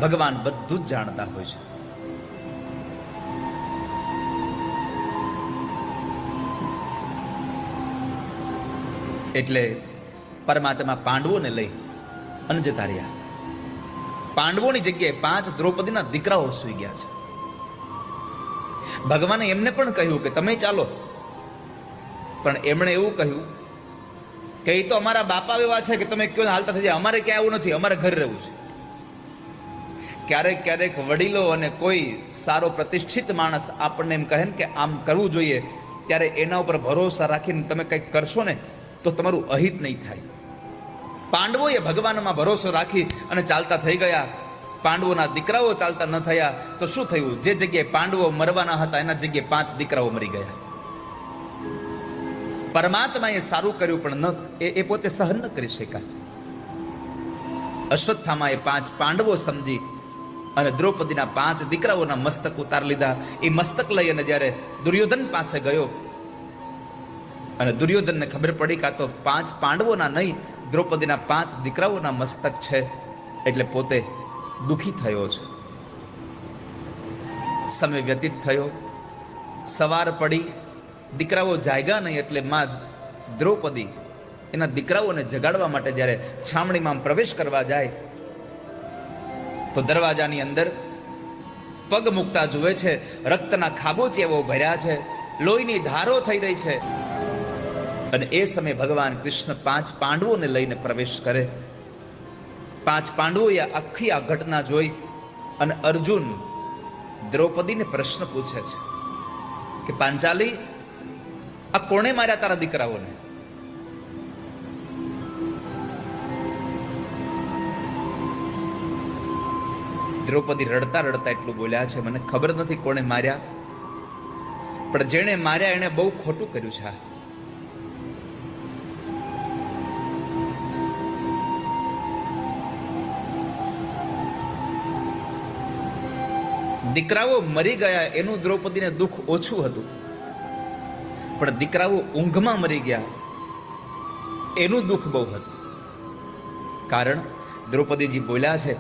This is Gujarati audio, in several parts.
ભગવાન બધું જ જાણતા હોય છે. એટલે પરમાત્મા પાંડવોને લઈ અને જતા રહ્યા. પાંડવોની જગ્યાએ 5 દ્રૌપદીના દીકરાઓ સૂઈ ગયા છે. ભગવાને એમને પણ કહ્યું કે તમે ચાલો, પણ એમણે એવું કહ્યું કે એ તો અમારા બાપા એવા છે કે તમે ક્યાં હાલતા થઈ જાય, અમારે ક્યાં આવું નથી, અમારે ઘરે રહેવું છે. ક્યારેક ક્યારેક વડીલો અને કોઈ સારો પ્રતિષ્ઠિત માણસ આપણને એમ કહે ને કે આમ કરવું જોઈએ, ત્યારે એના ઉપર ભરોસા રાખીને તમે કંઈક કરશો ને તો તમારું અહિત નહીં થાય. પાંડવોએ ભગવાનમાં ભરોસો રાખી અને ચાલતા થઈ ગયા. પાંડવોના દીકરાઓ ચાલતા ન થયા તો શું થયું? જે જગ્યાએ પાંડવો મરવાના હતા એના જગ્યાએ 5 દીકરાઓ મરી ગયા. પરમાત્માએ સારું કર્યું પણ એ પોતે સહન ન કરી શક્યા. અશ્વત્થામાએ 5 પાંડવો સમજી અને દ્રૌપદીના 5 દીકરાઓના મસ્તક ઉતાર લીધા. એ મસ્તક લઈ અને જ્યારે દુર્યોધન પાસે ગયો અને દુર્યોધનને ખબર પડી કે આ તો 5 પાંડવોના નહીં, દ્રૌપદીના 5 દીકરાઓના મસ્તક છે, એટલે પોતે દુઃખી થયો છે. સમય વ્યતીત થયો, સવાર પડી, દીકરાઓ જાગ્યા નહીં, એટલે માં દ્રૌપદી એના દીકરાઓને જગાડવા માટે જ્યારે છામણીમાં પ્રવેશ કરવા જાય તો દરવાજાની અંદર પગ મૂકતા જુએ છે, રક્તના ખાબોચિયાઓ ભર્યા છે, લોહીની ધારો થઈ રહી છે. અને એ સમયે ભગવાન કૃષ્ણ 5 પાંડવોને લઈને પ્રવેશ કરે. 5 પાંડવોએ આખી આ ઘટના જોઈ અને અર્જુન દ્રૌપદીને પ્રશ્ન પૂછે છે કે પાંચાલી, આ કોણે માર્યા તારા દીકરાઓને? દ્રૌપદી રડતા રડતા એટલું બોલ્યા છે, મને ખબર નથી કોણે માર્યા, પણ જેણે માર્યા એણે બહુ ખોટું કર્યું છે. દીકરાઓ મરી ગયા એનું દ્રૌપદીને દુઃખ ઓછું હતું, પણ દીકરાઓ ઊંઘમાં મરી ગયા એનું દુઃખ બહુ હતું. કારણ દ્રૌપદીજી બોલ્યા છે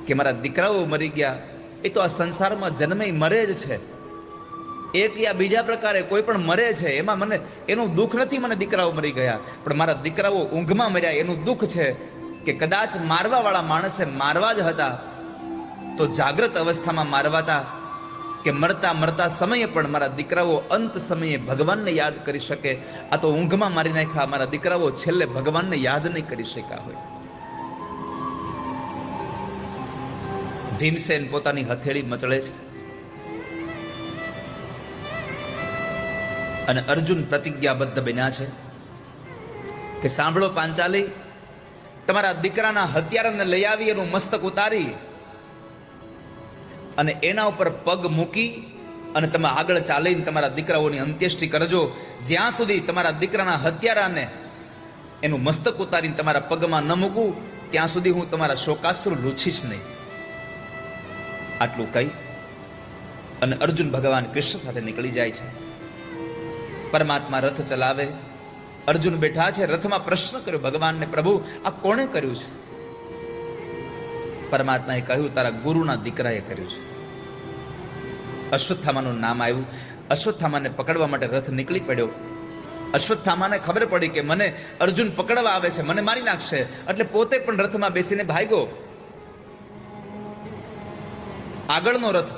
કે મારા દીકરાઓ મરી ગયા, એ તો આ સંસારમાં જન્મે મરે જ છે, એક યા બીજા પ્રકારે કોઈ પણ મરે છે, એમાં મને એનું દુઃખ નથી મને દીકરાઓ મરી ગયા, પણ મારા દીકરાઓ ઊંઘમાં મર્યા એનું દુઃખ છે કે કદાચ મારવા વાળા માણસે મારવા જ હતા તો જાગ્રત અવસ્થામાં મારવાતા કે મરતા મરતા સમયે પણ મારા દીકરાઓ અંત સમયે ભગવાનને યાદ કરી શકે. આ તો ઊંઘમાં મારી નાખ્યા, મારા દીકરાઓ છેલ્લે ભગવાનને યાદ નહીં કરી શક્યા હોય. ભીમસેન પોતાની હથેળી મચળે છે અને અર્જુન પ્રતિજ્ઞાબદ્ધ બન્યા છે કે સાંભળો પાંચાલી, તમારા દીકરાના હત્યારાને લઈ આવી એનું મસ્તક ઉતારી અને એના ઉપર પગ મૂકી અને તમે આગળ ચાલીને તમારા દીકરાઓની અંત્યેષ્ટિ કરજો. જ્યાં સુધી તમારા દીકરાના હત્યારાને એનું મસ્તક ઉતારીને તમારા પગમાં ન મૂકું ત્યાં સુધી હું તમારા શોકાશ્રુ લૂછીશ નહીં. આટલું કહી અને અર્જુન ભગવાન કૃષ્ણ સાથે નીકળી જાય છે. પરમાત્મા રથ ચલાવે, અર્જુન બેઠા છે, રથમાં પ્રશ્ન કર્યો ભગવાનને, પ્રભુ આ કોણે કર્યું છે? પરમાત્માએ કહ્યું તારા ગુરુના દીકરાએ કર્યું છે. અશ્વત્થામાનું નામ આવ્યું. અશ્વત્થામાને પકડવા માટે રથ નીકળી પડ્યો. અશ્વત્થામાને ખબર પડી કે મને અર્જુન પકડવા આવે છે, મને મારી નાખશે, એટલે પોતે પણ રથમાં બેસીને ભાગ્યો. આગળનો રથ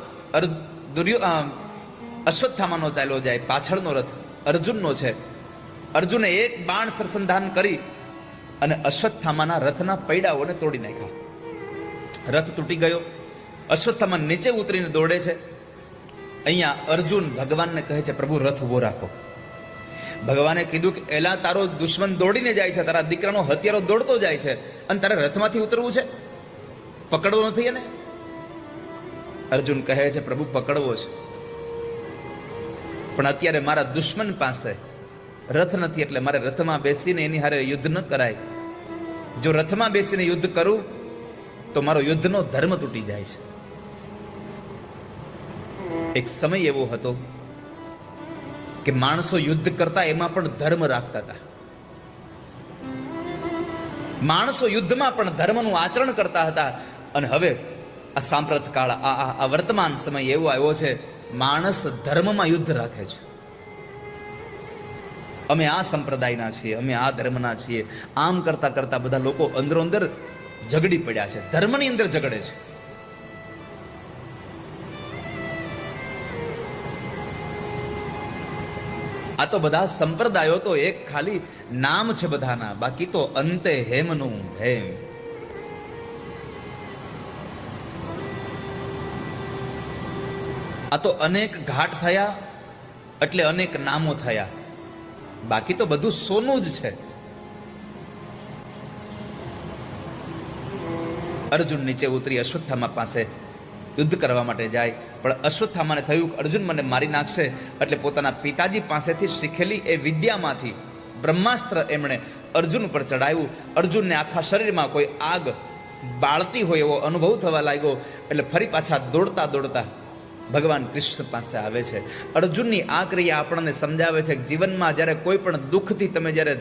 અશ્વત્થામાનો ચાલ્યો જાય, પાછળનો રથ અર્જુનનો છે. અર્જુને એક બાણ સરસંધાન કરી અને અશ્વત્થામાના રથના પૈડાઓને તોડી નાખ્યા. રથ તૂટી ગયો. અશ્વત્થામા નીચે ઉતરીને દોડે છે. અહીંયા અર્જુન ભગવાનને કહે છે પ્રભુ રથ ઉભો રાખો. ભગવાને કીધું કે એલા તારો દુશ્મન દોડીને જાય છે, તારા દીકરાનો હત્યારો દોડતો જાય છે અને તારે રથમાંથી ઉતરવું છે, પકડવો નથી એને? અર્જુન કહે છે પ્રભુ પકડવો છે, પણ અત્યારે મારા દુશ્મન પાસે રથ નથી, એટલે મારે રથમાં બેસીને એની હારે યુદ્ધ ન કરાય. જો રથમાં બેસીને યુદ્ધ કરું તો મારો યુદ્ધનો ધર્મ તૂટી જાય છે. એક સમય એવો હતો કે માણસો યુદ્ધ કરતા એમાં પણ ધર્મ રાખતા હતા. માણસો યુદ્ધમાં પણ ધર્મનું આચરણ કરતા હતા. અને હવે આ સાંપ્રત કાળ, આ વર્તમાન સમય એવો આવ્યો છે, માણસ ધર્મમાં યુદ્ધ રાખે છે. અમે આ સંપ્રદાયના છીએ, અમે આ ધર્મના છીએ, આમ કરતા કરતા બધા લોકો અંદરો અંદર ઝઘડી પડ્યા છે, ધર્મની અંદર ઝઘડે છે. આ તો બધા સંપ્રદાયો તો એક ખાલી નામ છે બધાના, બાકી તો અંતે હેમનું હેમ. આ તો અનેક ઘાટ થયા એટલે અનેક નામો થયા, બાકી તો બધું સોનું જ છે. અર્જુન નીચે ઉતરી અશ્વત્થામા પાસે યુદ્ધ કરવા માટે જાય, પણ અશ્વત્થામાને થયું કે અર્જુન મને મારી નાખશે, એટલે પોતાના પિતાજી પાસેથી શીખેલી એ વિદ્યામાંથી બ્રહ્માસ્ત્ર એમણે અર્જુન ઉપર ચડાવ્યું. અર્જુનને આખા શરીરમાં કોઈ આગ બાળતી હોય એવો અનુભવ થવા લાગ્યો, એટલે ફરી પાછા દોડતા દોડતા ભગવાન કૃષ્ણ પાસે આવે છે. અર્જુનની આ ક્રિયા આપણને સમજાવે છે કે જીવનમાં જ્યારે કોઈ પણ દુઃખથી તમે જ્યારે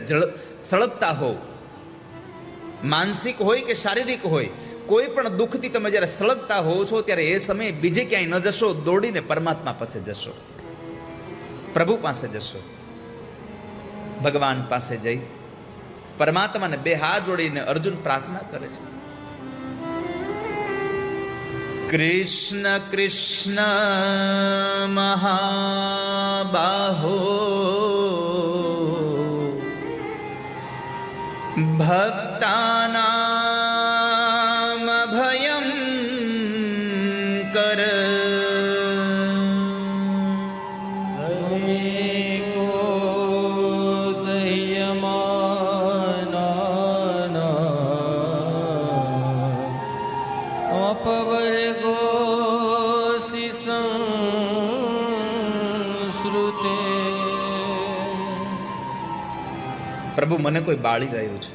સળગતા હો, માનસિક હોય કે શારીરિક હોય, કોઈ પણ દુઃખથી તમે જ્યારે સળગતા હોવ છો, ત્યારે એ સમયે બીજે ક્યાંય ન જશો, દોડીને પરમાત્મા પાસે જશો, પ્રભુ પાસે જશો. ભગવાન પાસે જઈ પરમાત્માને બે હાથ જોડીને અર્જુન પ્રાર્થના કરે છે, કૃષ્ણ કૃષ્ણ મહાબાહો ભક્તાનામ અભયં કર. પ્રભુ મને કોઈ બાળી રહ્યું છે,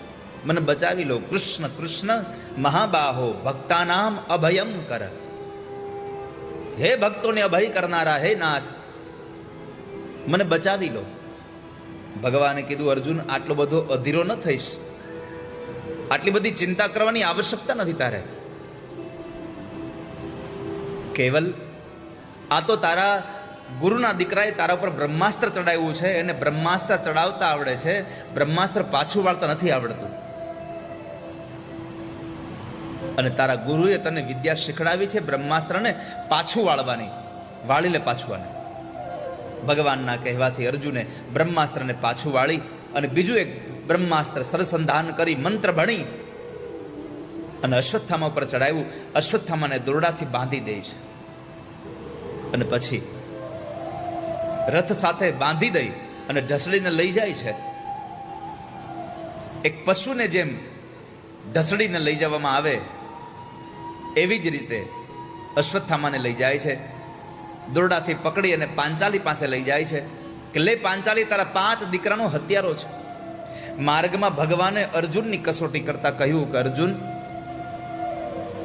મને બચાવી લો. કૃષ્ણ કૃષ્ણ મહાબાહો ભક્તાનામ અભયમ કર. હે ભક્તોને અભય કરનારા હે નાથ, મને બચાવી લો. ભગવાને કીધું, અર્જુન આટલો બધો અધીરો ન થઈશ, આટલી બધી ચિંતા કરવાની આવશ્યકતા નથી તારે. કેવલ આ તો તારા ગુરુના દીકરાએ તારા ઉપર બ્રહ્માસ્ત્ર ચડાવ્યું છે, એને બ્રહ્માસ્ત્ર ચડાવતા આવડે છે, બ્રહ્માસ્ત્ર પાછું વાળતા નથી આવડતું. અને તારા ગુરુએ તને વિદ્યા શીખડાવી છે બ્રહ્માસ્ત્રને પાછું વાળવાની, વાળી લે પાછું. આને ભગવાનના કહેવાથી અર્જુને બ્રહ્માસ્ત્રને પાછું વાળી અને બીજું એક બ્રહ્માસ્ત્ર સરસંધાન કરી મંત્ર ભણી અને અશ્વત્થામા ઉપર ચડાવ્યું. અશ્વત્થામાને દોરડાથી બાંધી દે છે અને પછી રથ સાથે બાંધી દઈ અને ઢસડીને લઈ જાય છે. એક પશુને જેમ ઢસડીને લઈ જવામાં આવે એવી જ રીતે અશ્વત્થામાને લઈ જાય છે. દોરડાથી પકડી અને પાંચાલી પાસે લઈ જાય છે કે લે પાંચાલી, તારા 5 દીકરાનો હત્યારો છે. માર્ગમાં ભગવાને અર્જુનની કસોટી કરતા કહ્યું કે અર્જુન,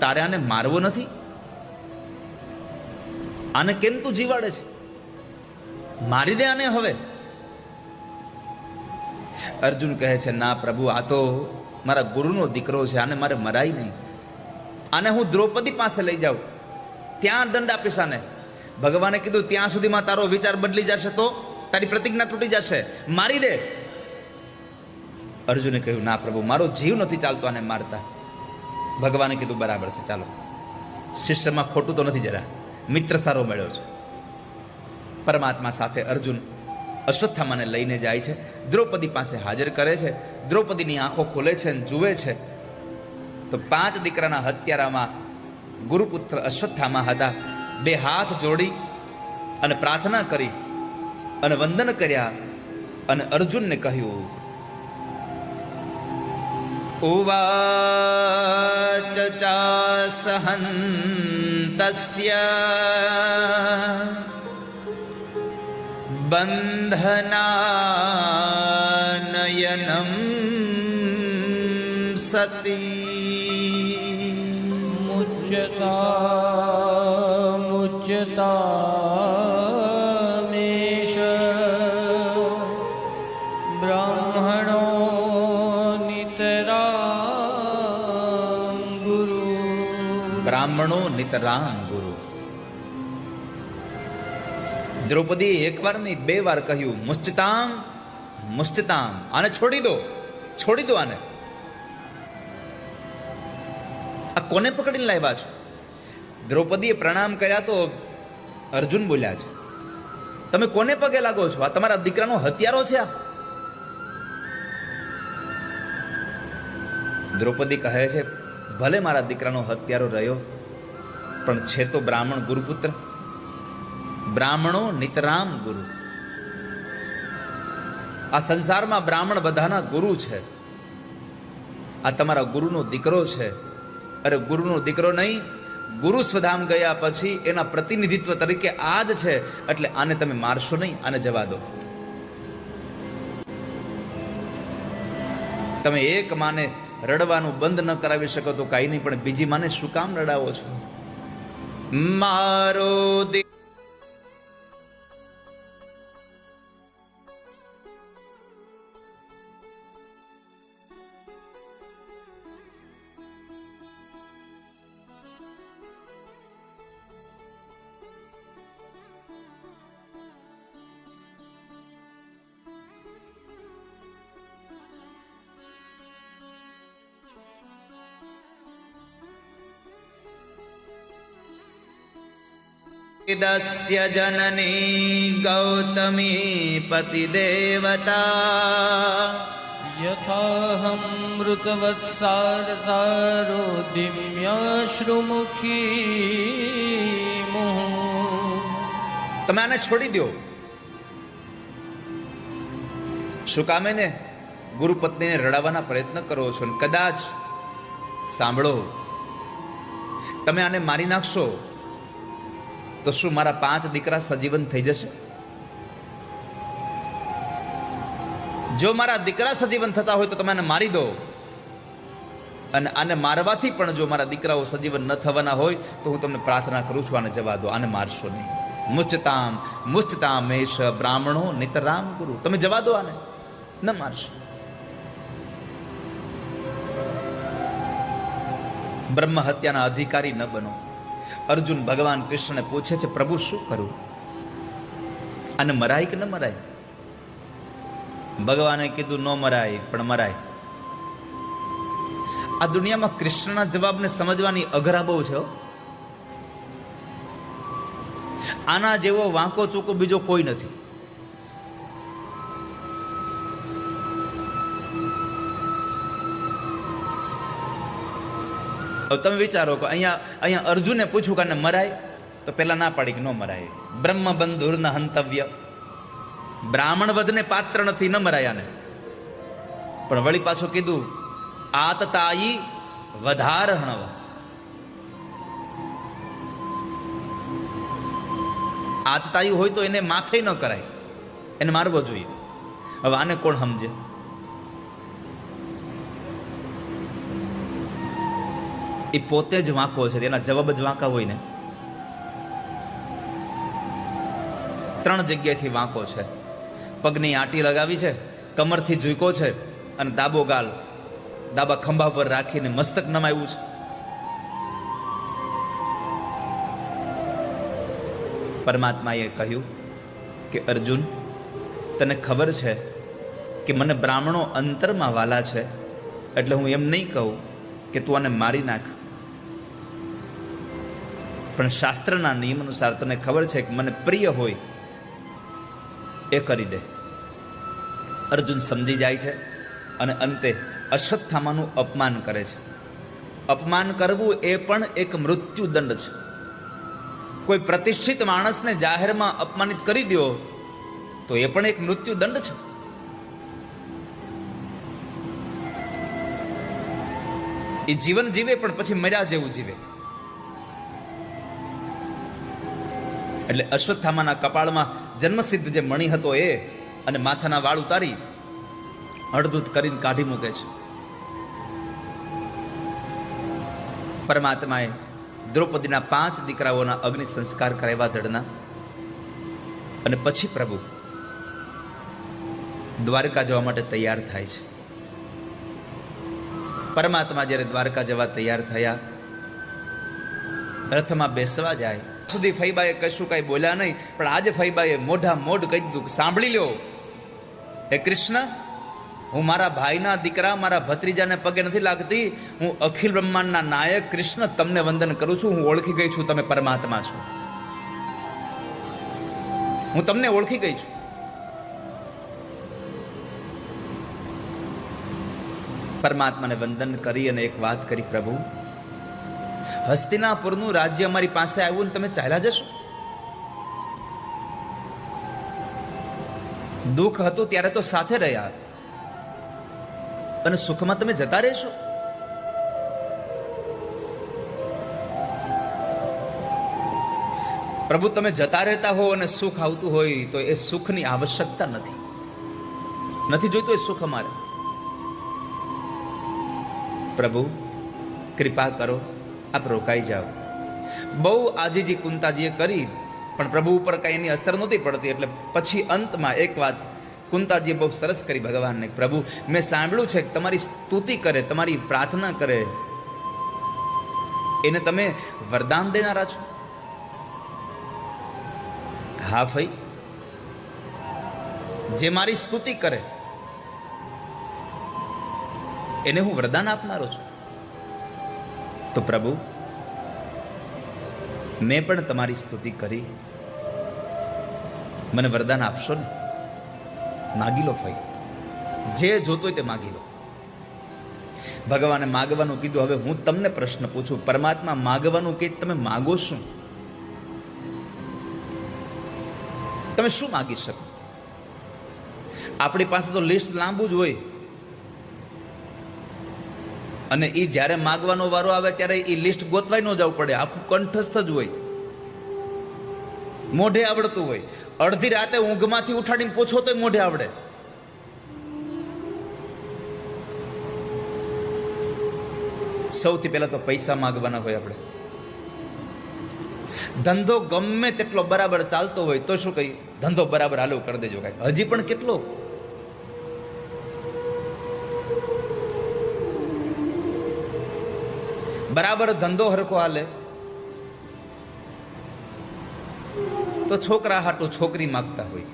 તારે આને મારવો નથી, આને કેમ તું જીવાડે છે? મારી દે આને હવે. અર્જુન કહે છે, ના પ્રભુ, આ તો મારા ગુરુનો દીકરો છે, આને મારે મરાય નહીં. આને હું દ્રૌપદી પાસે લઈ જાઉં, ત્યાં દંડ આપીશ આને. ભગવાને કીધું, ત્યાં સુધીમાં તારો વિચાર બદલી જશે તો તારી પ્રતિજ્ઞા તૂટી જશે, મારી દે. અર્જુને કહ્યું, ના પ્રભુ, મારો જીવ નથી ચાલતો આને મારતા. ભગવાને કીધું, બરાબર છે, ચાલો. શિષ્યમાં ખોટું તો નથી જરા, મિત્ર સારો મળ્યો છે. પરમાત્મા સાથે અર્જુન અશ્વત્થામાને લઈને જાય છે, દ્રૌપદી પાસે હાજર કરે છે. દ્રૌપદીની આંખો ખોલે છે અને જુએ છે તો 5 દીકરાના હત્યારામાં ગુરુપુત્ર અશ્વત્થામા હતા. 2 હાથ જોડી અને પ્રાર્થના કરી અને વંદન કર્યા અને અર્જુનને કહ્યું, ઉવાચ ચાસહંતસ્ય બંધનાનયનમ સતી મુચ્યતા મેષ બ્રાહ્મણો નિતરાં ગુરુ. બ્રાહ્મણો નિતરામ ગુરુ. દ્રૌપદી એકવાર નહીં 2 વાર કહ્યું, મુશ્ચિતામ મુશ્ચિતામ, આને છોડી દો આને. આ કોને પકડીને લાવ્યા છો? દ્રૌપદીએ પ્રણામ કર્યા તો અર્જુન બોલ્યા છે, તમે કોને પગે લાગો છો? આ તમારા દીકરાનો હત્યારો છે. આ દ્રૌપદી કહે છે, ભલે મારા દીકરાનો હત્યારો રહ્યો, પણ છે તો બ્રાહ્મણ ગુરુપુત્ર. બ્રાહ્મણો નિતરામ ગુરુ. આ સંસારમાં બ્રાહ્મણ બધાના ગુરુ છે. આ તમારા ગુરુનો દીકરો છે. અરે ગુરુનો દીકરો નહીં, ગુરુ સ્વધામ ગયા પછી એના પ્રતિનિધિત્વ તરીકે આ જ છે. એટલે આને તમે મારશો નહીં, આને જવા દો. તમે એક માને રડવાનું બંધ ન કરાવી શકો તો કાંઈ નહીં, પણ બીજી માને શું કામ રડાવો છો? મારો દસ્ય જનની ગૌતમી પતિદેવતા યથાહમૃતવત્સારસારોદિમ્યાશ્રુમુખી મુહુ. તમે આને છોડી દો. શું કામે ને ગુરુ પત્નીને રડાવવાના પ્રયત્ન કરો છો, ને કદાચ સાંભળો, તમે આને મારી નાખશો તો શું મારા 5 દીકરા સજીવન થઈ જશે? જો મારા દીકરા સજીવન થતા હોય તો તમે આને મારી દો, અને આને મારવાથી પણ જો મારા દીકરાઓ સજીવન ન થવાના હોય તો હું તમને પ્રાર્થના કરું છું, આને જવા દો, આને મારશો નહીં. મુચ્ચતામ મુચ્ચતામેશ બ્રાહ્મણો નિતરામ ગુરુ. તમે જવા દો, આને ન મારશો. બ્રહ્મ હત્યાના અધિકારી ન બનો. અર્જુન ભગવાન કૃષ્ણને પૂછે છે, પ્રભુ શું કરું? આને મરાય કે ન મરાય? ભગવાને કીધું, ન મરાય પણ મરાય. આ દુનિયામાં કૃષ્ણના જવાબને સમજવાની અઘરા બહુ છે. આના જેવો વાંકો ચૂકો બીજો કોઈ નથી. તમે વિચારો કે અહીંયા અર્જુને પૂછ્યું કે મરાય, તો પેલા ના પાડી કે ન મરાય. બ્રહ્મ બંધુર ન હંતવ્ય, બ્રાહ્મણ વધને પાત્ર નથી, ન મરાય આને. પણ વળી પાછું કીધું, આતતાયી વધારહણવ. આતતાયી હોય તો એને માફે ન કરાય, એને મારવો જોઈએ. હવે આને કોણ સમજે? એ પોતે જ વાંકો છે, એના જવાબ જ વાંકા હોય ને. 3 જગ્યાએથી વાંકો છે. પગની આંટી લગાવી છે, કમરથી ઝૂકો છે, અને ડાબો ગાલ ડાબા ખંભા પર રાખીને મસ્તક નમાવ્યું છે. પરમાત્માએ કહ્યું કે અર્જુન, તને ખબર છે કે મને બ્રાહ્મણો અંતરમાં વાલા છે, એટલે હું એમ નહીં કહું કે તું આને મારી નાખ. પણ શાસ્ત્રના નિયમ અનુસાર તને ખબર છે કે મને પ્રિય હોય એ કરી દે. અર્જુન સમજી જાય છે અને અંતે અશ્વત્થામાનું અપમાન કરે છે. અપમાન કરવું એ પણ એક મૃત્યુદંડ છે. કોઈ પ્રતિષ્ઠિત માણસને જાહેરમાં અપમાનિત કરી દો તો એ પણ એક મૃત્યુદંડ છે. એ જીવન જીવે પણ પછી મર્યા જેવું જીવે. એટલે અશ્વત્થામાના કપાળમાં જન્મસિદ્ધ જે મણિ હતો એ અને માથાના વાળ ઉતારી અડધૂત કરીને કાઢી મૂકે છે. પરમાત્માએ દ્રૌપદીના 5 દીકરાઓના અગ્નિ સંસ્કાર કરાવ્યા ધડના, અને પછી પ્રભુ દ્વારકા જવા માટે તૈયાર થાય છે. પરમાત્મા જ્યારે દ્વારકા જવા તૈયાર થયા રથમાં બેસવા જાય સુધી ફઈબાએ કશું કઈ બોલ્યા નહીં, પણ આજે ફઈબાએ મોઢા મોઢ કહી દીધું, સાંભળી લ્યો હે કૃષ્ણ, હું મારા ભાઈના દીકરા મારા ભત્રીજાને પગે નથી લાગતી, હું અખિલ બ્રહ્માંડના નાયક કૃષ્ણ તમને વંદન કરું છું. હું ઓળખી ગઈ છું તમે પરમાત્મા છો, હું તમને ઓળખી ગઈ છું. પરમાત્માને વંદન કરી અને એક વાત કરી, પ્રભુ હસ્તિનાપુરનું રાજ્ય અમારી પાસે આવ્યું ને તમે ચાલ્યા જશો? દુઃખ હતું ત્યારે તો સાથે રહ્યા અને સુખમાં તમે જતા રહેશો? પ્રભુ તમે જતા રહેતા હો અને સુખ આવતું હોય તો એ સુખની આવશ્યકતા નથી જોઈતું એ સુખ અમારે. પ્રભુ કૃપા કરો, આપ રોકાઈ જાઓ. બહુ આજીજી કુંતાજીએ કરી પણ પ્રભુ ઉપર કઈ એની અસર નહોતી પડતી. એટલે પછી અંતમાં એક વાત કુંતાજીએ બહુ સરસ કરી ભગવાનને, પ્રભુ મેં સાંભળ્યું છે કે તમારી સ્તુતિ કરે, તમારી પ્રાર્થના કરે એને તમે વરદાન દેનારા છો. હા ભાઈ, જે મારી સ્તુતિ કરે એને હું વરદાન આપનારો છું. તો પ્રભુ મેં પણ તમારી સ્તુતિ કરી, મને વરદાન આપશો ને? માગી લો ભાઈ, જે જોતો હોય તે માગી લો. ભગવાને માગવાનું કીધું. હવે હું તમને પ્રશ્ન પૂછું, પરમાત્મા માગવાનું કે તમે માગો શું? તમે શું માગી શકો? આપણી પાસે તો લિસ્ટ લાંબુ જ હોય અને એ જ્યારે માગવાનો વારો આવે ત્યારે એ લિસ્ટ ગોતવાય ન જવું પડે, આખું કંઠસ્થ જ હોય, મોઢે આવડતું હોય. અડધી રાતે ઊંઘમાંથી ઉઠાડીને પૂછો તો મોઢે આવડે. સૌથી પહેલા તો પૈસા માગવાના હોય. આપણે ધંધો ગમે તેટલો બરાબર ચાલતો હોય તો શું કહ્યું, ધંધો બરાબર હાલો કરી દેજો. કઈ હજી પણ કેટલો બરાબર ધંધો હરખો હાલે તો છોકરા હાટું છોકરી માગતા હોય,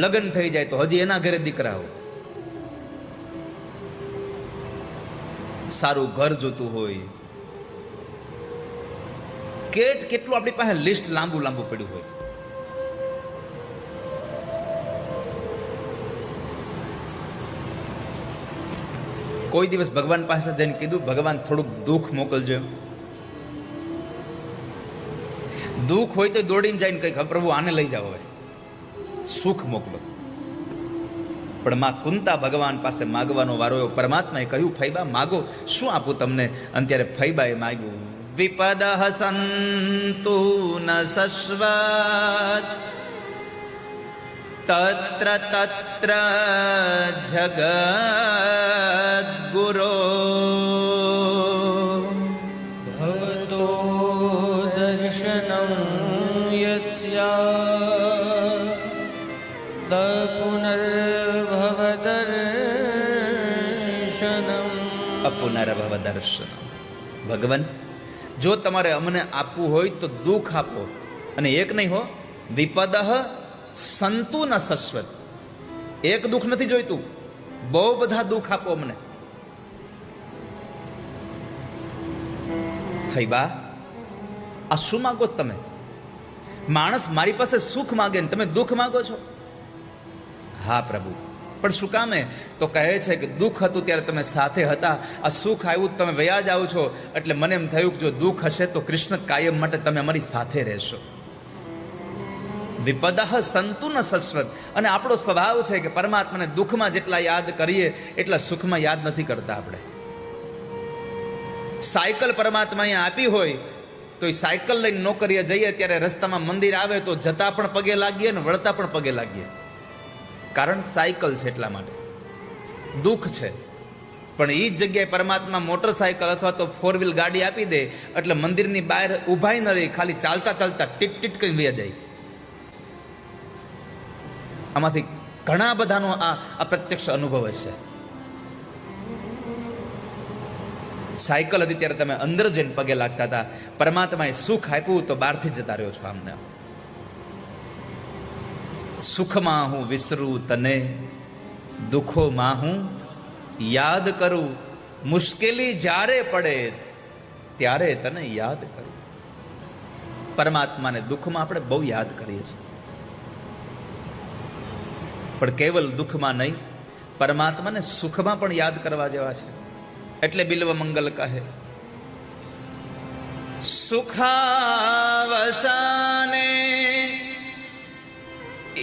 લગ્ન થઈ જાય તો હજી એના ઘરે દીકરા હોય, સારું ઘર જોતું હોય, કેટલું આપણી પાસે લિસ્ટ લાંબુ પડ્યું હોય. કોઈ દિવસ ભગવાન પાસે જઈને કીધું, ભગવાન થોડુંક દુઃખ મોકલજો? દુઃખ હોય તો દોડીને જઈને કઈ, પ્રભુ આને લઈ જાઓ, હવે સુખ મોકલો. પણ માં કુંતા ભગવાન પાસે માગવાનો વારો એવો. પરમાત્માએ કહ્યું, ફૈબા માગો, શું આપું તમને? અને ત્યારે ફૈબાએ માગ્યું, વિપદઃ સંતુ ન સશ્વત તત્ર તત્ર જગદ્ગુરો ભવતો દર્શનં યસ્યા પુનર્ભવદર્શનમ અપુનર્ભવ દર્શન. ભગવાન, જો તમારે અમને આપવું હોય તો દુઃખ આપો, અને એક નહીં હો, વિપદઃ સંતુ ન સશ્વત. એક દુઃખ નથી જોઈતું, બહુ બધા દુઃખ આપો અમને. ફૈબા, આ શું માગો તમે? માણસ મારી પાસે સુખ માગે ને તમે દુઃખ માગો છો? હા પ્રભુ, પણ શું કામે? તો કહે છે કે દુઃખ હતું ત્યારે તમે સાથે હતા, આ સુખ આવ્યું તમે વયા જાઓ છો. એટલે મને એમ થયું કે જો દુઃખ હશે તો કૃષ્ણ કાયમ માટે તમે અમારી સાથે રહેશો. વિપદઃ સંતુ ન સશ્વત. અને આપણો સ્વભાવ છે કે પરમાત્માને દુઃખમાં જેટલા યાદ કરીએ એટલા સુખમાં યાદ નથી કરતા. આપણે સાયકલ પરમાત્માએ આપી હોય તો એ સાયકલ લઈને નોકરીએ જઈએ ત્યારે રસ્તામાં મંદિર આવે તો જતા પણ પગે લાગીએ ને વળતા પણ પગે લાગીએ, કારણ સાયકલ છે એટલા માટે. દુઃખ છે, પણ એ જ જગ્યાએ પરમાત્મા મોટરસાયકલ અથવા તો 4 વ્હીલ ગાડી આપી દે એટલે મંદિરની બહાર ઉભાઈ ન રહી, ખાલી ચાલતા ચાલતા ટીટ ટીટ કરી વયા જાય. આમાંથી ઘણા બધાનો આ પ્રત્યક્ષ અનુભવ હશે. સાયકલ હતી ત્યારે તમે અંદર જઈને પગે લાગતા હતા. પરમાત્માએ સુખ આપ્યું તો બહારથી જતા રહ્યો છો આમને. સુખમાં હું વિસરું તને, દુઃખોમાં હું યાદ કરું. મુશ્કેલી જ્યારે પડે ત્યારે તને યાદ કરું. પરમાત્માને દુઃખમાં આપણે બહુ યાદ કરીએ છીએ, પણ કેવલ દુઃખમાં નહીં, પરમાત્માને સુખમાં પણ યાદ કરવા જેવા છે. એટલે બિલ્વ મંગલ કહે, સુખાવસાને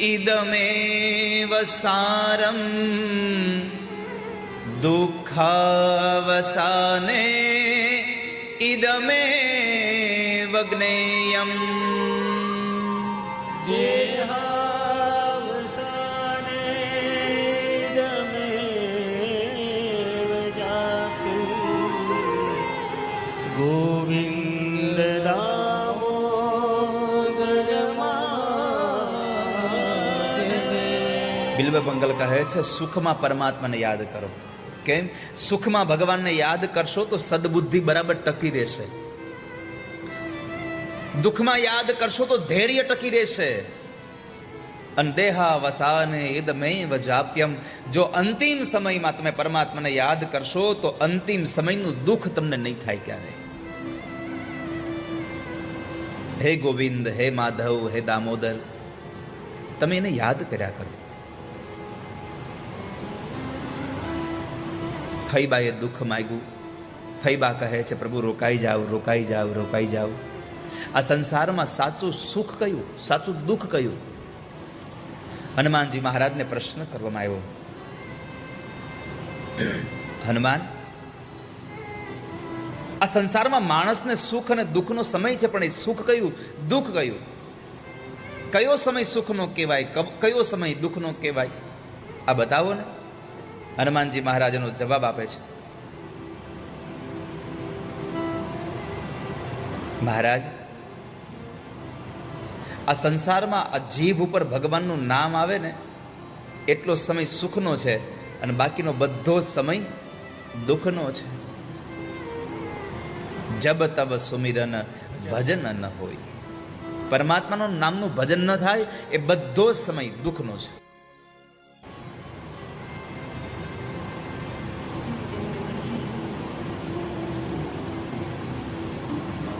ઇદમેવ સારમ, દુઃખાવસાને ઇદમેવ જ્ઞેયમ. દેહાવસાને ઇદમેવ જાતું, ગોવિંદ બિલ્વ મંગલ કહે છે, સુખમાં પરમાત્માને યાદ કરો. કેમ? સુખમાં ભગવાનને યાદ કરશો તો સદબુદ્ધિ બરાબર ટકી રહેશે. દુઃખમાં યાદ કરશો તો ધૈર્ય ટકી રહેશે. અંદેહાવસાને ઇદમેવ જાપ્યમ. જો અંતિમ સમયમાં તમે પરમાત્માને યાદ કરશો તો અંતિમ સમયનું દુઃખ તમને નહીં થાય ક્યારે. હે ગોવિંદ, હે માધવ, હે દામોદર, તમે એને યાદ કર્યા કરો. ફૈબાએ દુઃખ માંગ્યું. ફૈબા કહે છે, પ્રભુ રોકાઈ જાઓ, રોકાઈ જાઓ, રોકાઈ જાઓ. આ સંસારમાં સાચું સુખ કયું, સાચું દુઃખ કયું? હનુમાનજી મહારાજને પ્રશ્ન કરવામાં આવ્યો. હનુમાન, આ સંસારમાં માણસને સુખ અને દુઃખનો સમય છે, પણ એ સુખ કયું, દુઃખ કયું? કયો સમય સુખનો કહેવાય, કયો સમય દુઃખનો કહેવાય? આ બતાવો ને. હનુમાનજી મહારાજનો જવાબ આપે છે, મહારાજ, આ સંસારમાં આ જીભ ઉપર ભગવાનનું નામ આવે ને એટલો સમય સુખનો છે, અને બાકીનો બધો સમય દુઃખનો છે. જબ તબ સુમિરન ભજન ન હોય. પરમાત્માનું નામનું ભજન ન થાય એ બધો સમય દુઃખનો છે.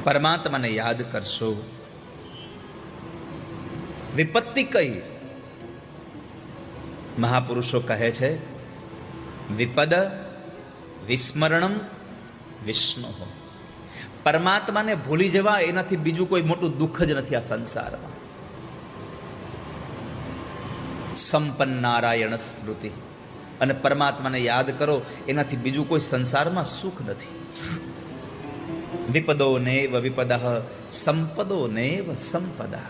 પરમાત્માને યાદ કરશો. વિપત્તિ કઈ? મહાપુરુષો કહે છે, વિપદ વિસ્મરણમ વિષ્ણુ. પરમાત્માને ભૂલી જવા એનાથી બીજું કોઈ મોટું દુઃખ જ નથી આ સંસારમાં. સંપન્ન નારાયણ સ્મૃતિ. અને પરમાત્માને યાદ કરો, એનાથી બીજું કોઈ સંસારમાં સુખ નથી. વિપદો નેવ વિપદઃ, સંપદો નેવ સંપદા.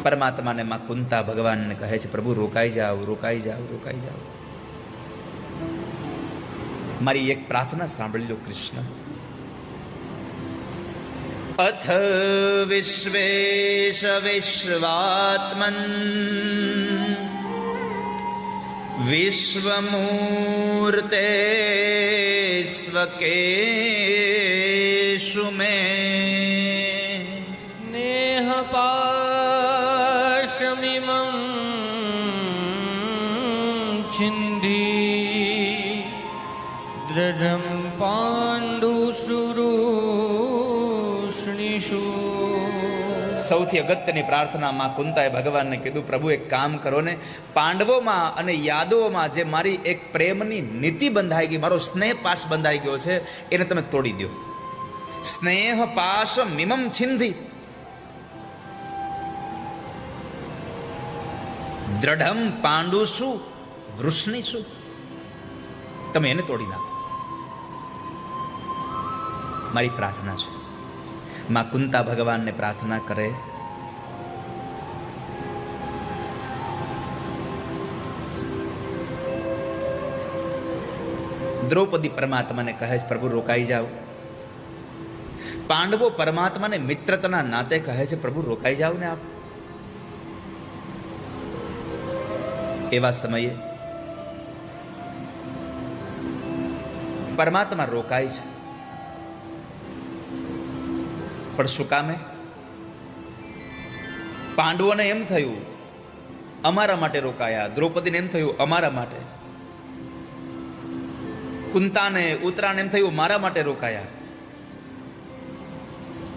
પરમાત્માને માં કુંતા ભગવાનને કહે છે, પ્રભુ રોકાઈ જાઓ, રોકાઈ જાઓ, રોકાઈ જાઓ. મારી એક પ્રાર્થના સાંભળી લો કૃષ્ણ. અથ વિશ્વેશ વિશ્વાત્મન વિશ્વમૂર્તે સ્વકેશુ મે સ્નેહપાશમિમં છિંધી દૃઢં પાંડુસુરૂષ્ણિષુ. સૌથી અગત્યની પ્રાર્થના માં કુંતાએ ભગવાનને કીધું, પ્રભુ એક કામ કરો ને, પાંડવોમાં અને યાદવોમાં જે મારી એક પ્રેમની નીતિ બંધાઈ ગઈ, મારો સ્નેહ પાશ બંધાઈ ગયો છે, એને તમે તોડી દો. સ્નેહ પાશ મિમમ છિંધી દ્રઢમ પાંડુસુ વૃષ્ણિષુ. તમે એને તોડી નાખો. મારી પ્રાર્થના છે. માં કુંતા ભગવાનને પ્રાર્થના કરે. દ્રૌપદી પરમાત્માને કહે છે, પ્રભુ રોકાઈ જાઓ. પાંડવો પરમાત્માને મિત્રતાના નાતે કહે છે, પ્રભુ રોકાઈ જાઓ ને આપ. એવા સમયે પરમાત્મા રોકાય છે. પણ શું કામે? પાંડવોને એમ થયું અમારા માટે રોકાયા, દ્રૌપદીને એમ થયું અમારા માટે, કુંતાને ઉત્તરાને એમ થયું મારા માટે રોકાયા.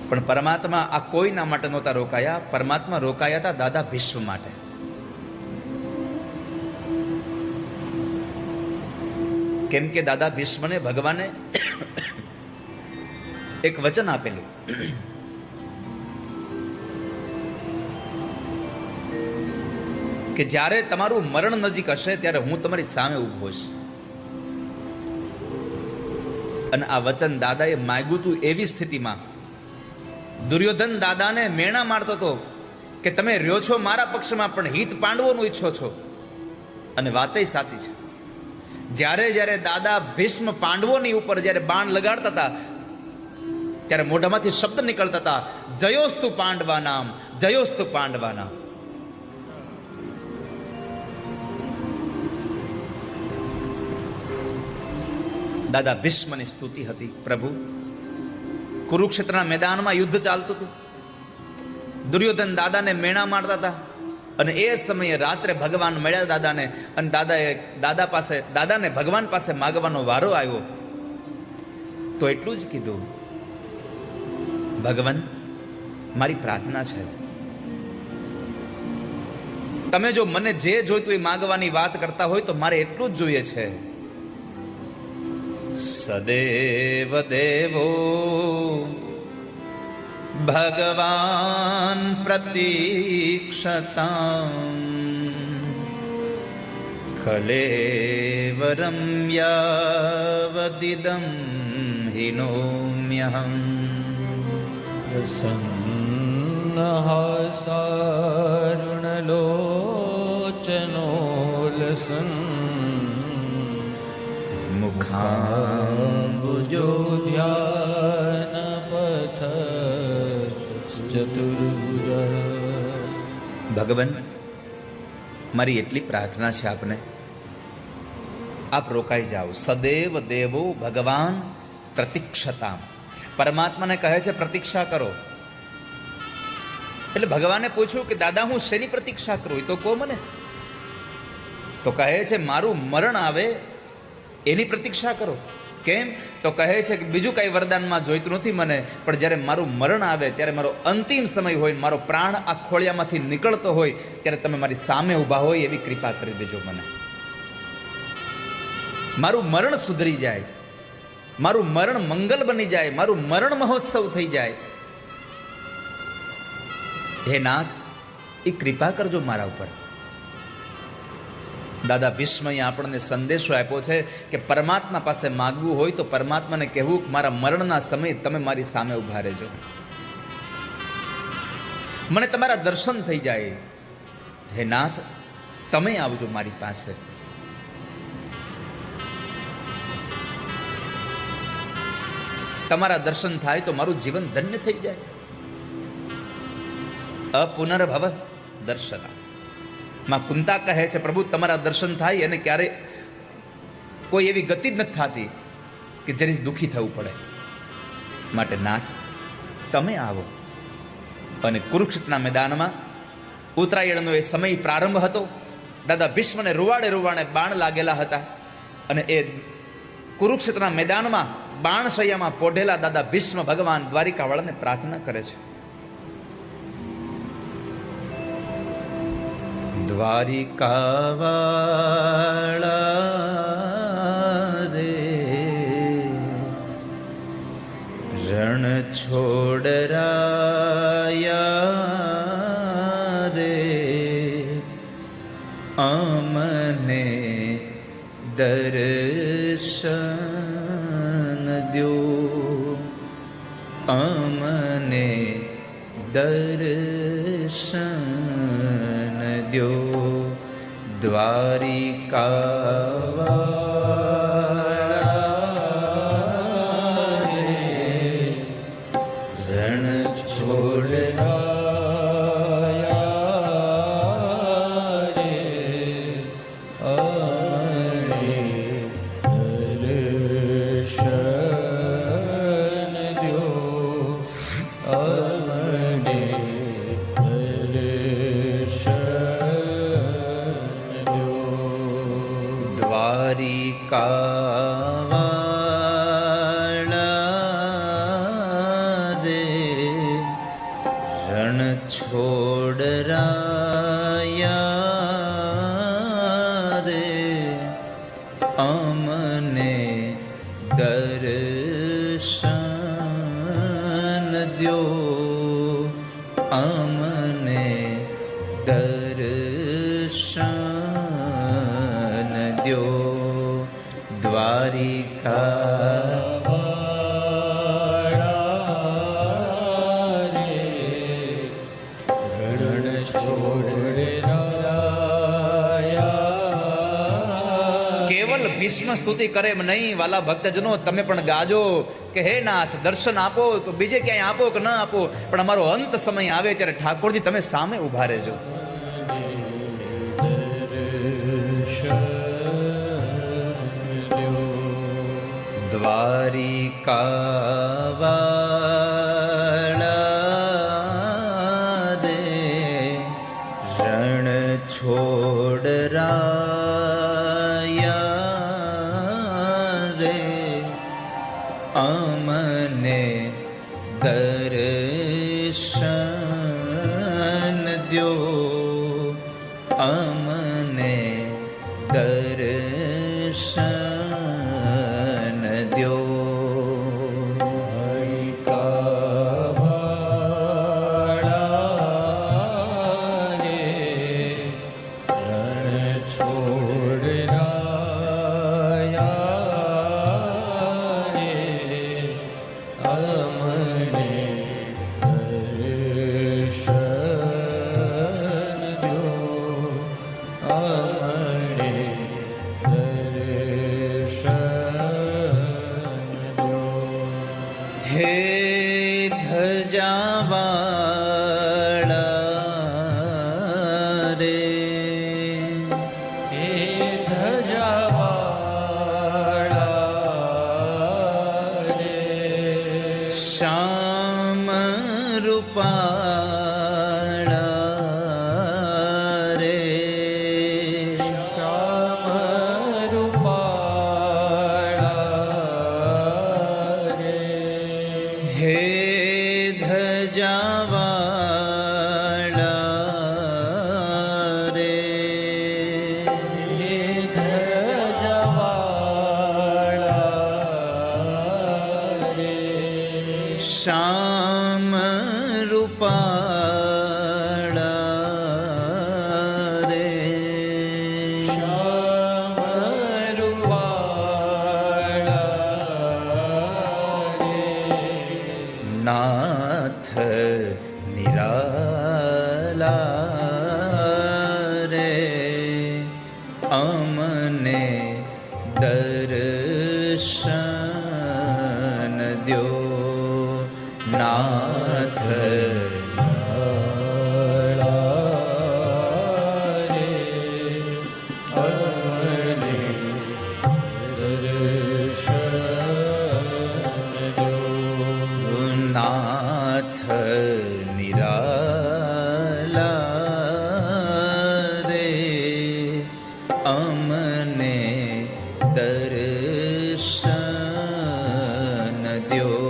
પણ પરમાત્મા આ કોઈના માટે નહોતા રોકાયા. પરમાત્મા રોકાયા હતા દાદા ભીષ્મ માટે. કેમ કે દાદા ભીષ્મને ભગવાને એક વચન આપેલું કે જ્યારે તમારું મરણ નજીક હશે ત્યારે હું તમારી સામે ઊભો હોઈશ. અને આ વચન દાદાએ માંગ્યું હતું એવી સ્થિતિમાં દુર્યોધન દાદાને મેણા મારતો હતો કે તમે રહ્યો છો મારા પક્ષમાં પણ હિત પાંડવોનું ઈચ્છો છો. અને વાતે સાચી છે. જ્યારે જ્યારે દાદા ભીષ્મ પાંડવોની ઉપર જ્યારે બાણ લગાડતા હતા ત્યારે મોઢામાંથી શબ્દ નીકળતા હતા, જયોસ્તુ પાંડવાનામ, જયોસ્તુ પાંડવાનામ. દાદા ભીષ્મની સ્તુતિ હતી. પ્રભુ, કુરુક્ષેત્રના મેદાનમાં યુદ્ધ ચાલતું હતું, દુર્યોધન દાદાને મેણા મારતા હતા, અને એ સમયે રાત્રે ભગવાન મળ્યા દાદાને, અને દાદાને ભગવાન પાસે માગવાનો વારો આવ્યો. તો એટલું જ કીધું, ભગવાન મારી પ્રાર્થના છે, તમે જો મને જે જોઈતું એ માગવાની વાત કરતા હોય તો મારે એટલું જ જોઈએ છે. સદેવ દેવો ભગવાન પ્રતીક્ષતામ કલેવરમ યાવદિદં હિનોમ્યહં પ્રસન્નહાસારુણલોચનોલસન મુખાંબુજોધ્યાનપથ ચતુર્ભુજ. ભગવાન, મારી એટલી પ્રાર્થના છે આપને, આપ રોકાઈ જાઓ. સદેવ દેવો ભગવાન પ્રતીક્ષતામ. પરમાત્માને કહે છે પ્રતીક્ષા કરો. એટલે ભગવાને પૂછ્યું કે દાદા હું શેની પ્રતીક્ષા કરું, એ તો કહો મને. તો કહે છે મારું મરણ આવે એની પ્રતીક્ષા કરો. કેમ? તો કહે છે કે બીજું કઈ વરદાનમાં જોઈતું નથી મને, પણ જ્યારે મારું મરણ આવે ત્યારે મારો અંતિમ સમય હોય, મારો પ્રાણ આ ખોળિયામાંથી નીકળતો હોય ત્યારે તમે મારી સામે ઊભા હોય એવી કૃપા કરી દેજો મને. મારું મરણ સુધરી જાય, મારું મરણ મંગલ બની જાય, મારું મરણ મહોત્સવ થઈ જાય. હે નાથ, એ કૃપા કરજો મારા ઉપર. દાદા ભીષ્મએ આપણને સંદેશો આપ્યો છે કે પરમાત્મા પાસે માગવું હોય તો પરમાત્માને કહેવું કે મારા મરણના સમયે તમે મારી સામે ઊભા રહેજો, મને તમારા દર્શન થઈ જાય. હે નાથ, તમે આવજો મારી પાસે. તમારા દર્શન થાય તો મારું જીવન ધન્ય થઈ જાય. અપુનર્ભવ દર્શના. માં કુંતા કહે છે પ્રભુ તમારા દર્શન થાય અને ક્યારે કોઈ એવી ગતિ જ નથી થતી કે જેની દુઃખી થવું પડે. માટે નાથ તમે આવો. અને કુરુક્ષેત્રના મેદાનમાં ઉત્તરાયણનો એ સમય પ્રારંભ હતો. દાદા ભીષ્મને રૂવાડે રૂવાડે બાણ લાગેલા હતા, અને એ કુરુક્ષેત્રના મેદાનમાં બાણશૈયામાં પોઢેલા દાદા ભીષ્મ ભગવાન દ્વારિકાવાળાને પ્રાર્થના કરે છે. દ્વારિકાવાળા રે રણ છોડરાયા રે, અમને દર્શન દ્યો, અમને દર્શન દ્યો. દ્વારિકાવાળા રે રણ છોડરાયા રે, દ્વારિકાવાળા રે રણ છોડરાયા રે અમને દર્શન દ્યો અમને દર્શન દ્યો દ્વારિકા કેવલ ભીષ્મ સ્તુતિ કરે એમ નહીં વાલા ભક્તજનો, તમે પણ ગાજો કે હે નાથ દર્શન આપો તો બીજે ક્યાંય આપો કે ન આપો, પણ અમારો અંત સમય આવે ત્યારે ઠાકોરજી તમે સામે ઉભા રહેજો. દ્વારિકાવાળા રે રણ છોડરાયા રે અમને દર્શન દ્યો અમને દર્શન દ્યો. હે ધજાવાળા રે હે ધજાવાળા રે શ્યામ રૂપાળા રે શ્યામ રૂપાળા રે હે ધજાવાળા રે હે ધજાવાળા રે શ્યામ રૂપાળા રે શ્યામ રૂપાળા રે નાથ નિરાલા રે અમને દર્શન દ્યો નાથ નાથ નિરાલા રે અમને દર્શન દ્યો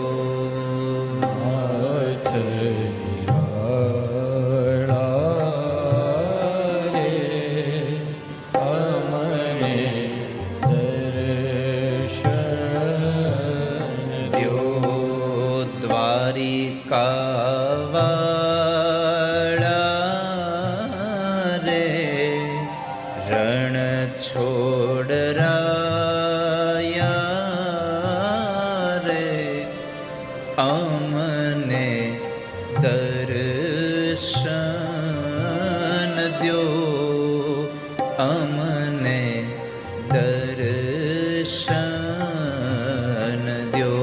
દ્વારિકાવાળા રે રણ છોડરાયા રે અમને દર્શન દ્યો અમને દર્શન દ્યો.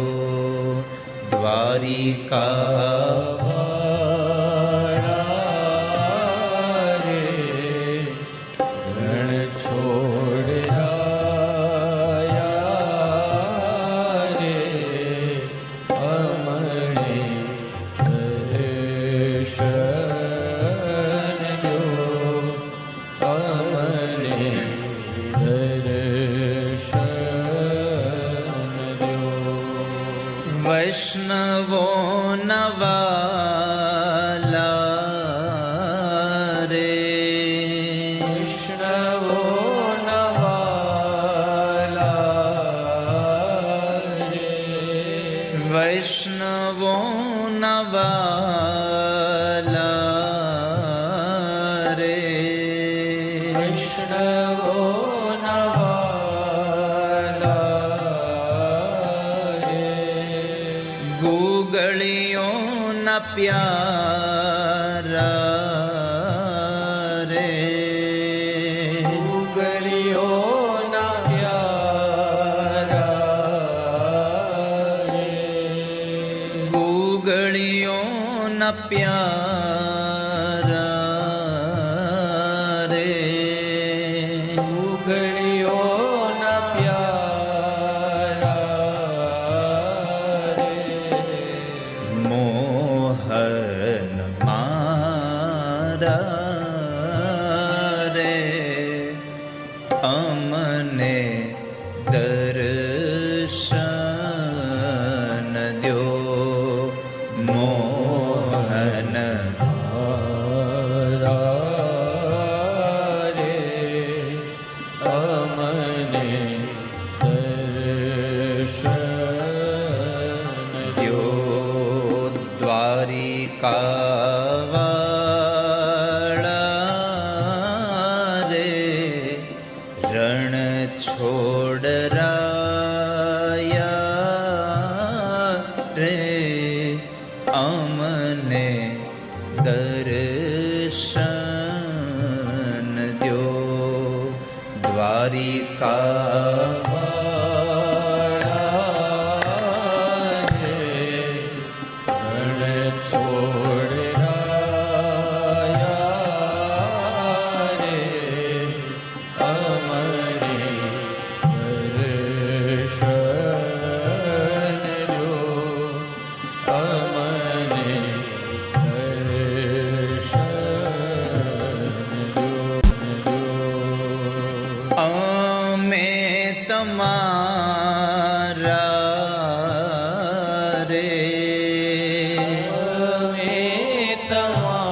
દ્વારિકાવાળા રે રણ છોડરાયા રે અમને દર્શન દ્યો અમને વૈષ્ણવો નવાલા રે, વૈષ્ણવો નવાલા રે, વૈષ્ણવો નવાલા રે, વૈષ્ણવો નવાલા રે, ગૂગળીઓના પ્યારા રે, ગળીઓના પ્યારા રે, ગૂગળીઓના પ્યારા રે, ગળીઓના પ્યારા રે, મોહન મારા રે, અમને દર્શન દ્યો, મોહન રે અમને દર્શન દ્યો, દ્વારિકાવાળા રે, રણ છોડરાયા રે, અમને દર્શન દ્યો, દ્વારિકા અમે તમારા રે, અમે તમારા રે,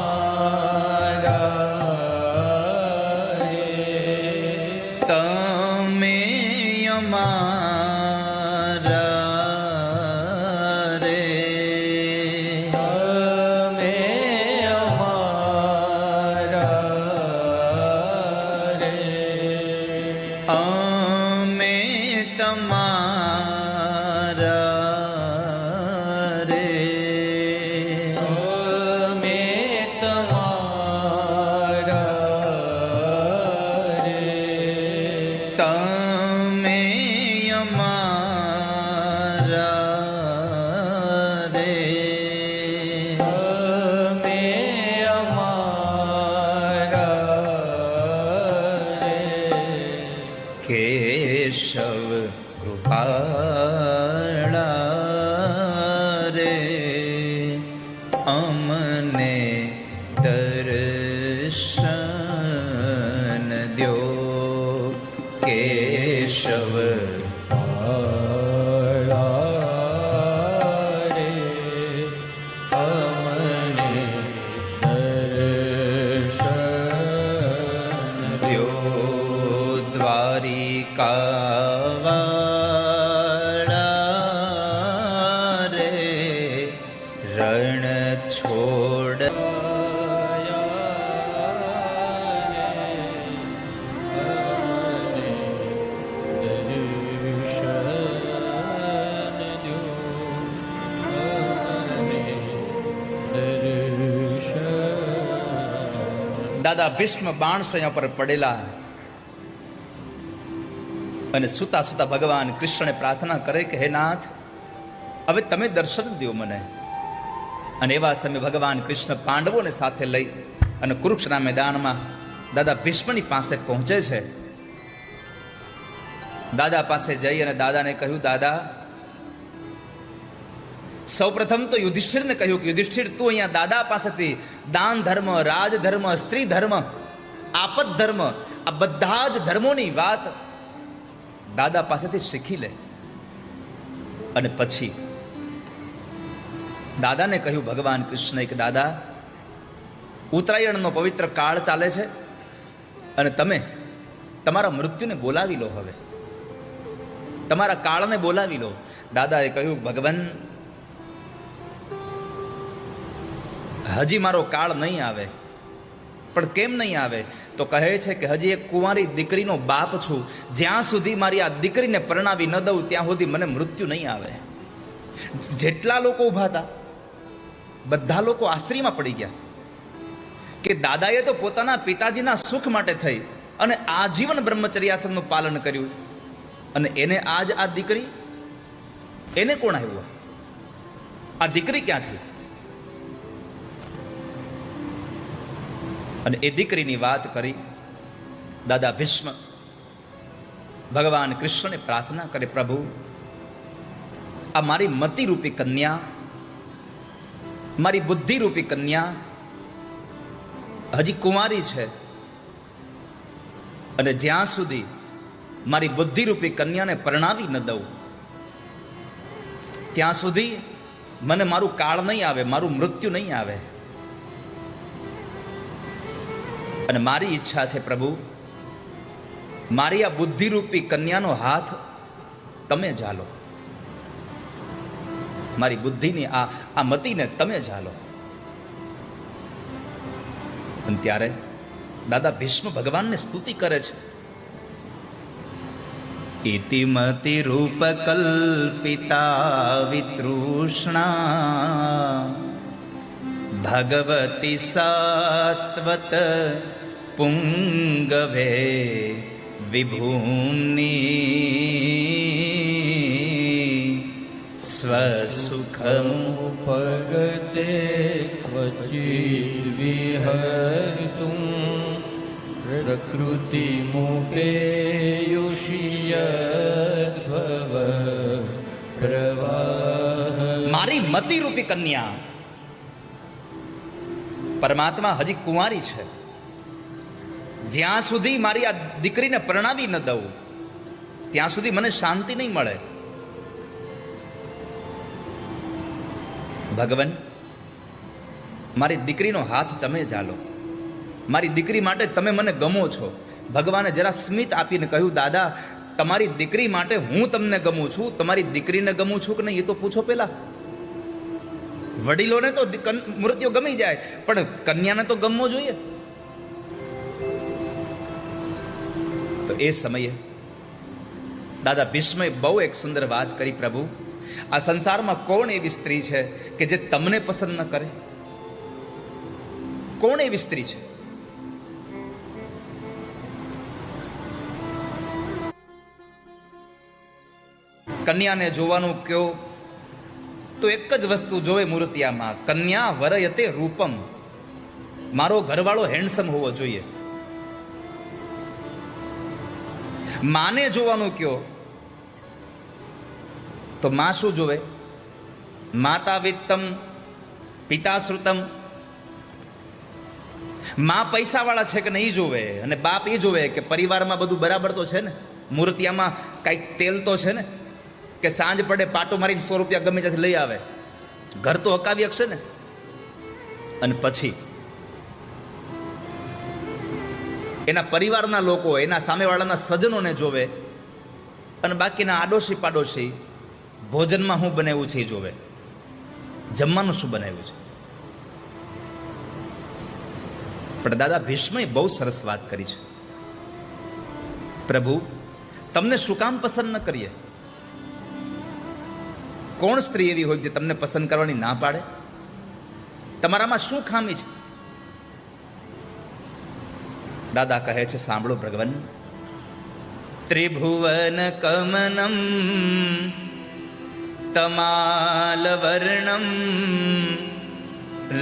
તમે અમારા રે, તમે અમારા રે, અમે તમારા રે, અમે તમારા રે, તમે અમારા રે, અમે અમારા રે, કેશવ કૃપાળા રે, અમને દર્શન દ્યો, કેશવ રે અમને દર્શન દ્યો, દ્વારિકાવાળા રે, રણ છોડ દાદા ભીષ્મ બાણસૈયા પર પડેલા અને સુતા સુતા ભગવાન કૃષ્ણને પ્રાર્થના કરે કે હે નાથ, હવે તમે દર્શન દો મને. અને એવા સમયે ભગવાન કૃષ્ણ પાંડવોને સાથે લઈ અને કુરુક્ષેત્રના મેદાનમાં દાદા ભીષ્મની પાસે પહોંચે છે. દાદા પાસે જઈ અને દાદાને કહ્યું, દાદા, સૌપ્રથમ તો યુધિષ્ઠિરને કહ્યું કે યુધિષ્ઠિર, તું અહીંયા દાદા પાસેથી દાન ધર્મ, રાજ ધર્મ, સ્ત્રી ધર્મ, આપત ધર્મ, આ બધા જ ધર્મોની વાત દાદા પાસેથી શીખી લે. અને પછી દાદાને કહ્યું ભગવાન કૃષ્ણએ કે દાદા, ઉત્તરાયણનો પવિત્ર કાળ ચાલે છે અને તમે તમારા મૃત્યુને બોલાવી લો. હવે તમારા કાળને બોલાવી લો. દાદાએ કહ્યું ભગવાન, હજી મારો કાળ નહીં આવે. પણ કેમ નહીં આવે? તો કહે છે કે હજી એક કુંવારી દીકરીનો બાપ છું. જ્યાં સુધી મારી આ દીકરીને પરણાવી ન દઉં ત્યાં સુધી મને મૃત્યુ નહીં આવે. જેટલા લોકો ઊભા હતા બધા લોકો આશ્ચર્યમાં પડી ગયા કે દાદાએ તો પોતાના પિતાજીના સુખ માટે થઈ અને આજીવન બ્રહ્મચર્યાશ્રમનું પાલન કર્યું, અને એને આજ આ દીકરી, એને કોણ આવ્યું? આ દીકરી ક્યાંથી? અને એ દીકરીની વાત કરી. દાદા ભીષ્મ ભગવાન કૃષ્ણને પ્રાર્થના કરે, પ્રભુ, આ મારી મતિરૂપી કન્યા, મારી બુદ્ધિરૂપી કન્યા હજી કુંવારી છે, અને જ્યાં સુધી મારી બુદ્ધિરૂપી કન્યાને પરણાવી ન દઉં ત્યાં સુધી મને મારું કાળ નહીં આવે, મારું મૃત્યુ નહીં આવે. અને મારી ઈચ્છા છે પ્રભુ, મારી આ બુદ્ધિરૂપી કન્યાનો હાથ તમે ઝાલો, મારી બુદ્ધિની આ મતિને તમે ઝાલો. અને ત્યારે દાદા ભીષ્મ ભગવાનને સ્તુતિ કરે છે. ઇતિમતિ રૂપ કલ્પિતા વિતૃષ્ણા ભગવતી સાત્વત પુંગવે વિભૂમ્ની સ્વસુખમ પગતે ક્વચિદ વિહર્તુમ પ્રકૃતિ મુપેયુષિયદ્ભવ પ્રવાહ. મારી મતિરૂપી કન્યા પરમાત્મા હજી કુંવારી છે. જ્યાં સુધી મારી આ દીકરીને પરણાવી ન દઉં ત્યાં સુધી મને શાંતિ નહીં મળે. ભગવાન, મારી દીકરીનો હાથ તમે ઝાલો, મારી દીકરી માટે તમે મને ગમો છો. ભગવાને જરા સ્મિત આપીને કહ્યું, દાદા, તમારી દીકરી માટે હું તમને ગમું છું, તમારી દીકરીને ગમું છું કે નહીં એ તો પૂછો પેલા. વડીલોને તો મૃત્યુ ગમી જાય, પણ કન્યાને તો ગમવો જોઈએ. તો એ સમયે દાદા ભીષ્મએ બહુ એક સુંદર વાત કરી, પ્રભુ, આ સંસારમાં કોણ એવી સ્ત્રી છે કે જે તમને પસંદ ન કરે? કોણ એવી સ્ત્રી છે? કન્યાને જોવાનું કયો તો એક જ વસ્તુ જોવે મૂર્તિયામાં, કન્યા વરયતે રૂપમ. મારો ઘરવાળો હેન્ડસમ હોવો જોઈએ. માને જોવાનું કયો તો માં શું જોવે? માતા વિત્તમ પિતા શ્રુતમ. માં પૈસા વાળા છે કે નહીં જોવે, અને બાપ એ જોવે કે પરિવારમાં બધું બરાબર તો છે ને, મૂર્તિયામાં કઈક તેલ તો છે ને, કે સાંજ પડે પાટો મારીને 100 રૂપિયા ગમે ત્યાંથી લઈ આવે, ઘર તો હકાવી શકશે ને. અને પછી એના પરિવારના લોકો, એના સામેવાળાના સ્વજનોને જોવે, અને બાકીના આડોશી પાડોશી ભોજનમાં શું બનાવ્યું છે એ જોવે, જમવાનું શું બનાવ્યું છે. પણ દાદા ભીષ્મએ બહુ સરસ વાત કરી છે, પ્રભુ, તમને શું કામ પસંદ ન કરીએ? કોણ સ્ત્રી એવી હોય જે તમને પસંદ કરવાની ના પાડે? તમારામાં શું ખામી છે? દાદા કહે છે, સાંભળો ભગવાન, ત્રિભુવન કમનમ તમાલ વર્ણમ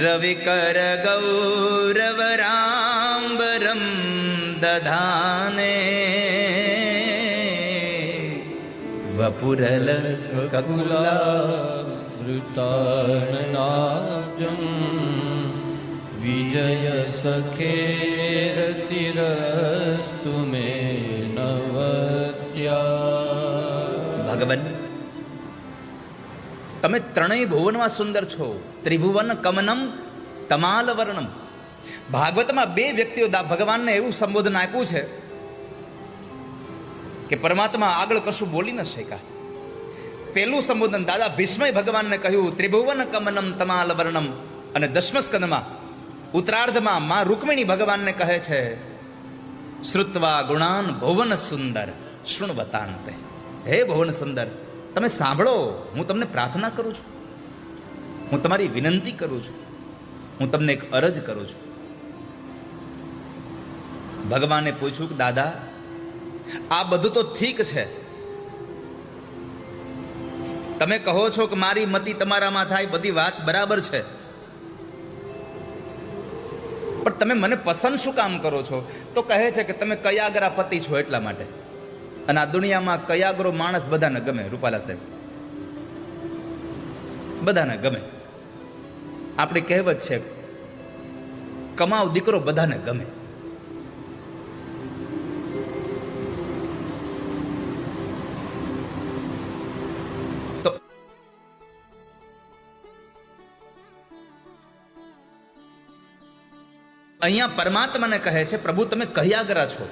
રવિકર ગૌરવરાંબરમ દધાને વપુરલ કકુલા વૃતાનનાજમ વિજય સખેરતિરસ્તુ મે નવત્યા. ભગવાન, તમે ત્રણેય ભુવનમાં સુંદર છો. ત્રિભુવન કમનમ તમાલ વર્ણમ. ભાગવતમાં બે વ્યક્તિઓ ભગવાનને એવું સંબોધન આપ્યું છે કે પરમાત્મા આગળ કશું બોલી ન શક્યા. પેલું સંબોધન દાદા ભીષ્મએ ભગવાનને કહ્યું ત્રિભુવન કમનમ તમાલ વર્ણમ, અને દશમ સ્કંદમાં ઉત્તરાર્ધમાં માં રૂકમિણી ભગવાનને કહે છે શ્રુત્વા ગુણાન ભુવન સુંદર શૃણવતાંતે. હે ભુવન સુંદર, તમે સાંભળો, હું તમને પ્રાર્થના કરું છું, હું તમારી વિનંતી કરું છું, હું તમને એક અરજ કરું છું. ભગવાને પૂછ્યું કે દાદા, આ બધું તો ઠીક છે, તમે કહો છો કે મારી મતિ તમારામાં થાય, બધી વાત બરાબર છે, પણ તમે મને પસંદ શું કામ કરો છો? તો કહે છે કે તમે કયાગરા પતિ છો એટલા માટે. અને આ દુનિયામાં કયાગરો માણસ બધાને ગમે. રૂપાલા સાહેબ, બધાને ગમે. આપણી કહેવત છે કમાવ દીકરો બધાને ગમે. તો અહીંયા પરમાત્માને કહે છે પ્રભુ તમે કયાગરા છો,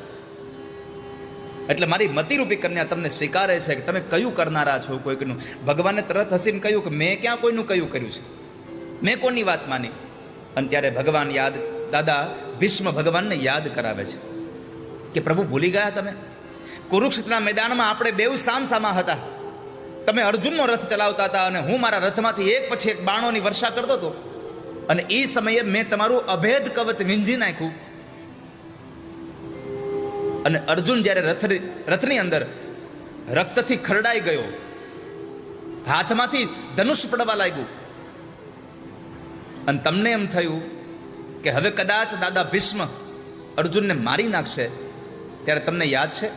એટલે મારી મતિરૂપી કન્યા તમને સ્વીકારે છે કે તમે કયું કરનારા છો કોઈકનું. ભગવાને તરત હસીને કહ્યું કે મેં ક્યાં કોઈનું કયું કર્યું છે, મેં કોની વાત માની? અને ત્યારે ભગવાન દાદા ભીષ્મ ભગવાનને યાદ કરાવે છે કે પ્રભુ ભૂલી ગયા તમે? કુરુક્ષેત્રના મેદાનમાં આપણે બેઉ સામસામા હતા. તમે અર્જુનનો રથ ચલાવતા હતા અને હું મારા રથમાંથી એક પછી એક બાણોની વર્ષા કરતો હતો, અને એ સમયે મેં તમારું અભેદ કવચ વીંજી નાખ્યું. અને અર્જુન જ્યારે રથની અંદર રક્તથી ખરડાઈ ગયો, હાથમાંથી ધનુષ પડવા લાગ્યું, અને તમને એમ થયું કે હવે કદાચ દાદા ભીષ્મ અર્જુનને મારી નાખશે, ત્યારે તમને યાદ છે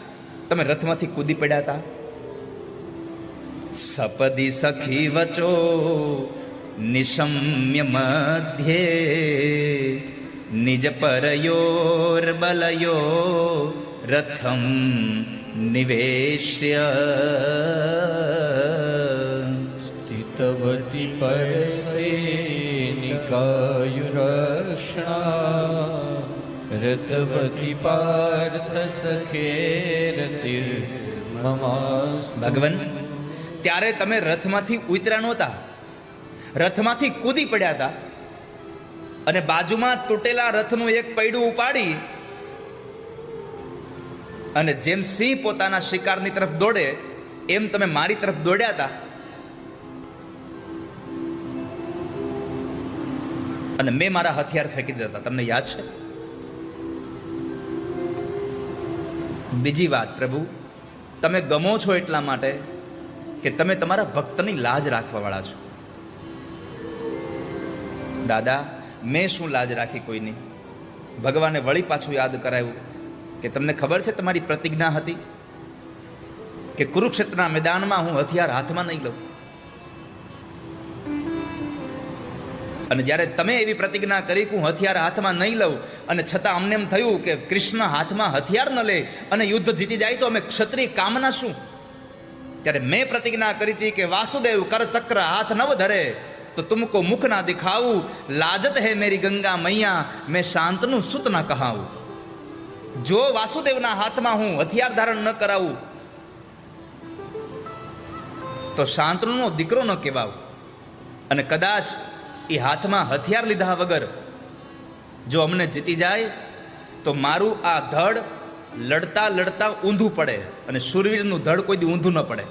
તમે રથમાંથી કૂદી પડ્યા હતા. સપદી સખી વચો નિશમ્ય મધ્યે નિજ પરયોર બલયો રથમ નિવેશ્ય સ્થિતવતી પરસેનિકાયુરક્ષણા રતવતી પાર્થ સખેરતિર મમાસ્તુ. ભગવાન, ત્યારે તમે રથમાંથી ઉતર્યા નહોતા, રથમાંથી કૂદી પડ્યા હતા, અને બાજુમાં તૂટેલા રથનું એક પૈડું ઉપાડી અને જેમ સિંહ પોતાના શિકારની તરફ દોડે એમ તમે મારી તરફ દોડ્યા હતા, અને મેં મારા હથિયાર ફેંકી દીધા હતા. તમને યાદ છે? બીજી વાત, પ્રભુ તમે ગમો છો એટલા માટે કે તમે તમારા ભક્તની લાજ રાખવા વાળા છો. દાદા, મેં શું લાજ રાખી કોઈની? ભગવાને વળી પાછું યાદ કરાવ્યું કે તમને ખબર છે તમારી પ્રતિજ્ઞા હતી કે કુરુક્ષેત્રના મેદાનમાં હું હથિયાર હાથમાં નહીં લઉં. અને જ્યારે તમે એવી પ્રતિજ્ઞા કરી કે હું હથિયાર હાથમાં નહીં લઉં, અને છતાં અમને એમ થયું કે કૃષ્ણ હાથમાં હથિયાર ન લે અને યુદ્ધ જીતી જાય તો અમે ક્ષત્રિય કામના શું? ત્યારે મેં પ્રતિજ્ઞા કરી હતી કે વાસુદેવ કર ચક્ર હાથ નવ ધરે તો તુમકો મુખ ના દિખાવું, લાજત હે મેરી ગંગા મૈયા મેં શાંતનું સુત ના કહાવું. જો વાસુદેવના હાથમાં હું હથિયાર ધારણ ન કરાવું તો શાંતનુનો દીકરો ન કહેવાવું. અને કદાચ એ હાથમાં હથિયાર લીધા વગર જો અમને જીતી જાય તો મારું આ ધડ લડતા લડતા ઊંધું પડે, અને શૂરવીરનું ધડ કોઈ દી ઊંધું ન પડે.